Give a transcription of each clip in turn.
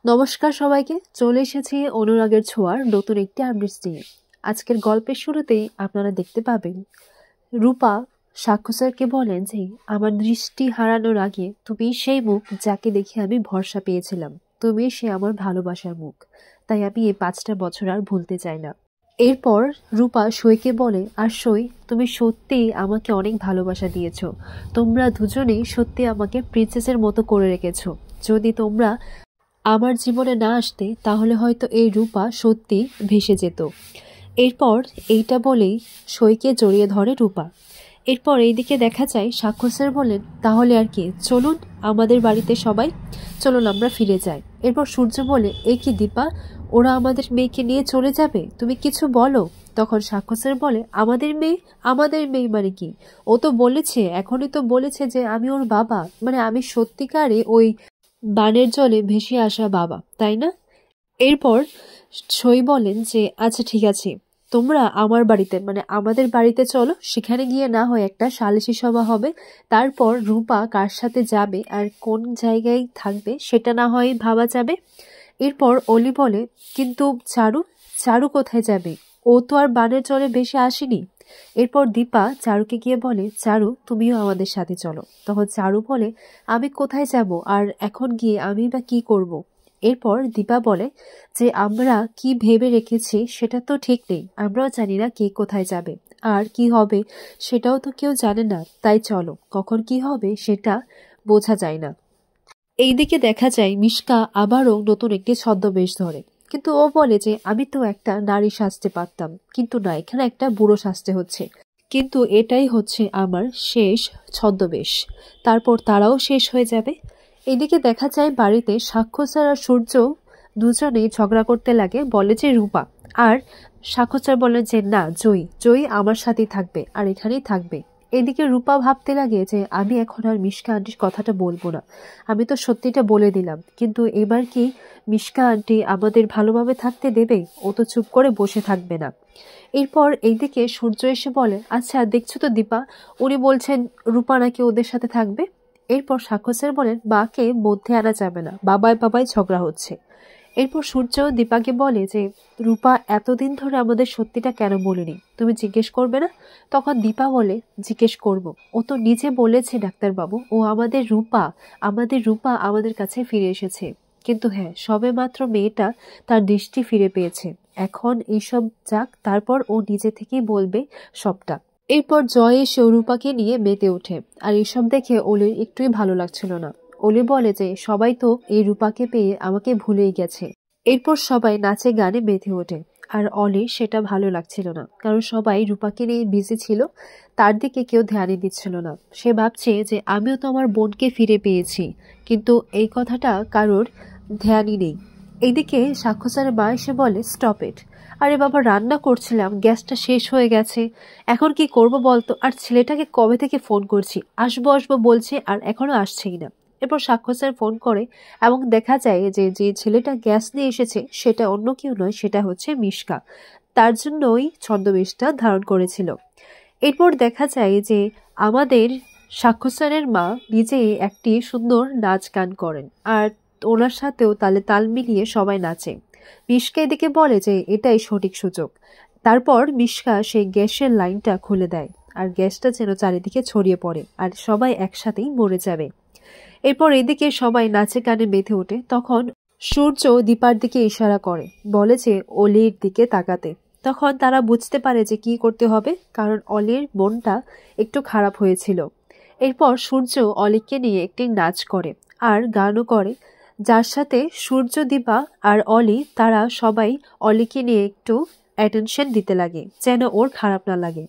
নমস্কার সবাইকে, চলে এসেছি অনুরাগের ছোঁয়ার নতুন একটি আপডেটস নিয়ে। আজকের গল্পের শুরুতেই আপনারা দেখতে পাবেন রূপা সাক্ষ্য স্যারকে বলেন যে আমার দৃষ্টি হারানোর আগে তুমি সেই মুখ যাকে দেখে আমি ভরসা পেয়েছিলাম, তুমি সে আমার ভালোবাসার মুখ, তাই আমি এই 5টা বছর আর ভুলতে চাই না। এরপর রূপা সইকে বলে, আর সই, তুমি সত্যিই আমাকে অনেক ভালোবাসা দিয়েছো, তোমরা দুজনেই সত্যি আমাকে প্রিন্সেসের মতো করে রেখেছো। যদি তোমরা আমার জীবনে না আসতে তাহলে হয়তো এই রূপা সত্যি ভেসে যেত। এরপর এইটা বলেই সইকে জড়িয়ে ধরে রূপা। এরপর এইদিকে দেখা যায় সাক্ষ্য স্যার বলেন, তাহলে আর কি, চলুন আমাদের বাড়িতে সবাই, চলুন আমরা ফিরে যাই। এরপর সূর্য বলে, এ কি দীপা, ওরা আমাদের মেয়েকে নিয়ে চলে যাবে, তুমি কিছু বলো। তখন সাক্ষ্য স্যার বলে, আমাদের মেয়ে মানে কি, ও তো বলেছে, এখনই তো বলেছে যে আমি ওর বাবা, মানে আমি সত্যিকারে ওই বানের জলে ভেসে আসা বাবা, তাই না? এরপর সই বলেন যে আচ্ছা ঠিক আছে, তোমরা আমার বাড়িতে মানে আমাদের বাড়িতে চলো, সেখানে গিয়ে না হয় একটা সালিশি সভা হবে, তারপর রূপা কার সাথে যাবে আর কোন জায়গায় থাকবে সেটা না হয় ভাবা যাবে। এরপর অলি বলে, কিন্তু চারু, চারু কোথায় যাবে, ও তো আর বানের জলে ভেসে আসেনি। এরপর দীপা চারুকে গিয়ে বলে, চারু তুমিও আমাদের সাথে চলো। তখন চারু বলে, আমি কোথায় যাব, আর এখন গিয়ে আমি বা কি করব। এরপর দীপা বলে যে আমরা কি ভেবে রেখেছি সেটা তো ঠিক নেই, আমরাও জানি না কে কোথায় যাবে আর কি হবে সেটাও তো কেউ জানে না, তাই চলো, কখন কি হবে সেটা বোঝা যায় না। এইদিকে দেখা যায় মিশকা আবারও নতুন একটি ছদ্মবেশ ধরে, কিন্তু ও বলে যে আমি তো একটা নারী সাজতে পারতাম, কিন্তু না, এখানে একটা বুড়ো সাজতে হচ্ছে, কিন্তু এটাই হচ্ছে আমার শেষ ছদ্মবেশ, তারপর তারাও শেষ হয়ে যাবে। এদিকে দেখা যায় বাড়িতে সাক্ষ্য স্যার আর সূর্য দুজনেই ঝগড়া করতে লাগে, বলে যে রূপা, আর সাক্ষ্য স্যার বলে যে না, জয়ী জয়ী আমার সাথেই থাকবে আর এখানেই থাকবে। এদিকে রূপা ভাবতে লাগে যে আমি এখন আর মিশকা আন্টির কথাটা বলবো না, আমি তো সত্যিটা বলে দিলাম, কিন্তু এবার কি মিশকা আন্টি আমাদের ভালোভাবে থাকতে দেবে, ও তো চুপ করে বসে থাকবে না। এরপর এইদিকে সূর্য এসে বলে, আচ্ছা দেখছো তো দীপা, উনি বলছেন রূপা নাকি ওদের সাথে থাকবে। এরপর সাক্ষ্য স্যার বলেন, বাকে মধ্যে আনা যাবে না, বাবাই বাবাই ঝগড়া হচ্ছে। এরপর সূর্য দীপাকে বলে যে রূপা এতদিন ধরে আমাদের সত্যিটা কেন বলেনি, তুমি জিজ্ঞেস করবে না? তখন দীপা বলে, জিজ্ঞেস করব, ও তো নিজে বলেছে ডাক্তারবাবু, ও আমাদের রূপা আমাদের কাছে ফিরে এসেছে, কিন্তু হ্যাঁ সবে মাত্র মেয়েটা তার দৃষ্টি ফিরে পেয়েছে, এখন এইসব যাক, তারপর ও নিজে থেকেই বলবে সবটা। এরপর জয় এসে রূপাকে নিয়ে মেতে ওঠে, আর এসব দেখে অলির একটুই ভালো লাগছিল না। অলি বলে যে সবাই তো এই রূপাকে পেয়ে আমাকে ভুলেই গেছে। এরপর সবাই নাচে গানে মেতে ওঠে, আর অলির সেটা ভালো লাগছিল না, কারণ সবাই রূপাকে নিয়ে বিজি ছিল, তার দিকে কেউ ধ্যানই দিচ্ছিল না। সে ভাবছে যে আমিও তো আমার বোনকে ফিরে পেয়েছি, কিন্তু এই কথাটা কারোর ধ্যানই নেই। এইদিকে সাক্ষ্য স্যারের মা এসে বলে, স্টপ ইট, আরে বাবা রান্না করছিলাম, গ্যাসটা শেষ হয়ে গেছে, এখন কি করব বলতো, আর ছেলেটাকে কবে থেকে ফোন করছি, আসবো আসবো বলছে আর এখনো আসছেই না। এরপর সাক্ষ্য স্যার ফোন করে এবং দেখা যায় যে যে ছেলেটা গ্যাস নিয়ে এসেছে সেটা অন্য কেউ নয়, সেটা হচ্ছে মিশকা, তার জন্যই ছদ্মবেশটা ধারণ করেছিল। এরপর দেখা যায় যে আমাদের সাক্ষ্য স্যারের মা নিজেই একটি সুন্দর নাচ গান করেন, আর ওনার সাথেও তালে তাল মিলিয়ে সবাই নাচে। মিশকা এদিকে বলে যে এটাই সঠিক সুযোগ। তারপর মিশকা সেই গ্যাসের লাইনটা খুলে দেয়, আর গ্যাসটা যেন চারিদিকে ছড়িয়ে পড়ে আর সবাই একসাথেই মরে যাবে। এরপর এদিকে সবাই নাচে গানে মেতে ওঠে। তখন সূর্য দীপার দিকে ইশারা করে, বলে যে অলির দিকে তাকাতে। তখন তারা বুঝতে পারে যে কি করতে হবে, কারণ অলির মনটা একটু খারাপ হয়েছিল। এরপর সূর্য অলিকে নিয়ে একটি নাচ করে আর গানও করে, যার সাথে সূর্য, দীপা আর অলি তারা সবাই অলিকে নিয়ে একটু অ্যাটেনশন দিতে লাগে, যেন ওর খারাপ না লাগে।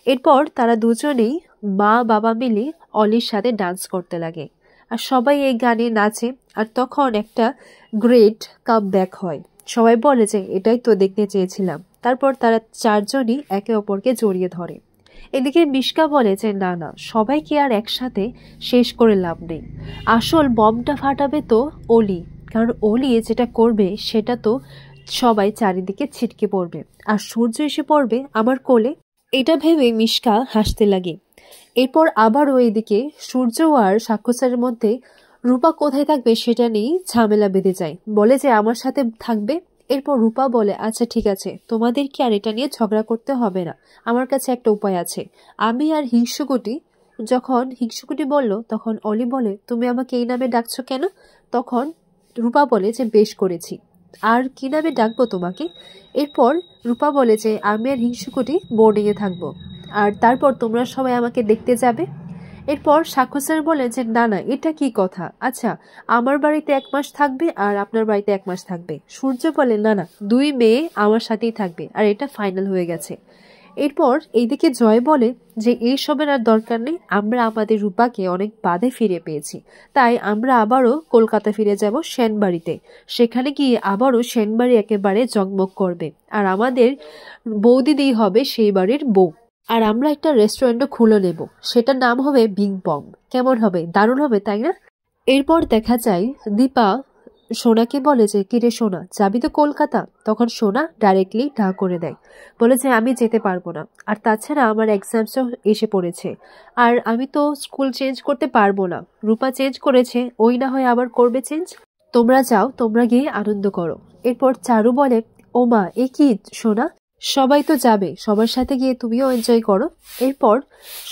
এরপর তারা দুজনেই মা বাবা মিলে অলির সাথে ডান্স করতে লাগে, আর সবাই এই গানে নাচে। আর তখন একটা গ্রেট কাম ব্যাক হয়, সবাই বলে যে এটাই তো দেখতে চেয়েছিলাম। তারপর তারা চারজনই একে অপরকে জড়িয়ে ধরে। এদিকে মিশকা বলে যে না না, সবাইকে আর একসাথে শেষ করে লাভ নেই, আসল বমটা ফাটাবে তো অলি, কারণ অলি যেটা করবে সেটা তো সবাই চারিদিকে ছিটকে পড়বে, আর সূর্য এসে পড়বে আমার কোলে। এটা ভেবে মিশকা হাসতে লাগে। এরপর আবারও এদিকে সূর্য আর সাক্ষ্য স্যারের মধ্যে রূপা কোথায় থাকবে সেটা নিয়ে ঝামেলা বেঁধে যায়, বলে যে আমার সাথে থাকবে। এরপর রূপা বলে আচ্ছা ঠিক আছে, তোমাদের কি আর এটা নিয়ে ঝগড়া করতে হবে না, আমার কাছে একটা উপায় আছে। আমি আর হিংসুকুটি, যখন হিংসুকুটি বলল তখন অলি বলে তুমি আমাকে এই নামে ডাকছো কেন? তখন রূপা বলে যে বেশ করেছি, আর কি নামে ডাকবো তোমাকে? এরপর রূপা বলে যে আমি আর হিংসুকুটি বোর্ডিংয়ে থাকবো, আর তারপর তোমরা সবাই আমাকে দেখতে যাবে। এরপর সাক্ষ্য স্যার বলে যে না না, এটা কি কথা, আচ্ছা আমার বাড়িতে 1 মাস থাকবে আর আপনার বাড়িতে 1 মাস থাকবে। সূর্য বলে না না, 2 মেয়ে আমার সাথেই থাকবে, আর এটা ফাইনাল হয়ে গেছে। এরপর এইদিকে জয় বলে যে এইসবের আর দরকার নেই, আমরা আমাদের রূপাকে অনেক বাদে ফিরে পেয়েছি, তাই আমরা আবারও কলকাতা ফিরে যাব সেনবাড়িতে। সেখানে গিয়ে আবারও সেনবাড়ি একেবারে জগমগ করবে, আর আমাদের বৌদিদিই হবে সেই বাড়ির বউ। আর আমরা একটা রেস্টুরেন্টও খুলে নেব, সেটার নাম হবে বিং পং। কেমন হবে? দারুণ হবে, তাই না? এরপর দেখা যায় দীপা সোনাকে বলে যে কিরে সোনা, যাবি তো কলকাতা? তখন সোনা ডাইরেক্টলি না করে দেয়, বলে যে আমি যেতে পারবো না, আর তাছাড়া আমার এক্সামসও এসে পড়েছে, আর আমি তো স্কুল চেঞ্জ করতে পারবো না। রূপা চেঞ্জ করেছে, ওই না হয় আবার করবে চেঞ্জ। তোমরা যাও, তোমরা গিয়ে আনন্দ করো। এরপর চারু বলে ও মা, এ কি সোনা, সবাই তো যাবে, সবার সাথে গিয়ে তুমিও এনজয় করো। এরপর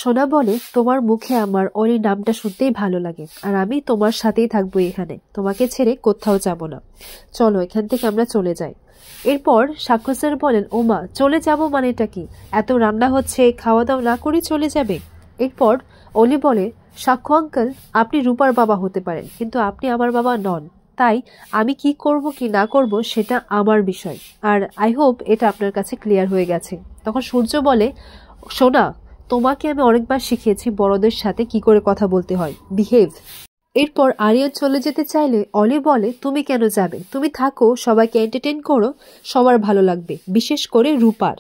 সোনা বলে তোমার মুখে আমার অলি নামটা শুনতেই ভালো লাগে, আর আমি তোমার সাথেই থাকবো এখানে, তোমাকে ছেড়ে কোথাও যাব না, চলো এখান থেকে আমরা চলে যাই। এরপর সাক্ষ্য স্যার বলেন ও মা, চলে যাব মানেটা কি? এত রান্না হচ্ছে, খাওয়া দাওয়া না করে চলে যাবে? এরপর অলি বলে সাক্ষ্য আঙ্কেল, আপনি রূপার বাবা হতে পারেন, কিন্তু আপনি আমার বাবা নন, তাই আমি কি করব কি না করব সেটা আমার বিষয়, আর আই হোপ এটা আপনার কাছে ক্লিয়ার হয়ে গেছে। তখন সূর্য বলে সোনা, তোমাকে আমি অনেকবার শিখিয়েছি বড়দের সাথে কি করে কথা বলতে হয়, বিহেভ। এরপর আরিয়ান চলে যেতে চাইলে অলি বলে তুমি কেন যাবে, তুমি থাকো, সবাইকে এন্টারটেইন করো, সবার ভালো লাগবে, বিশেষ করে রূপার।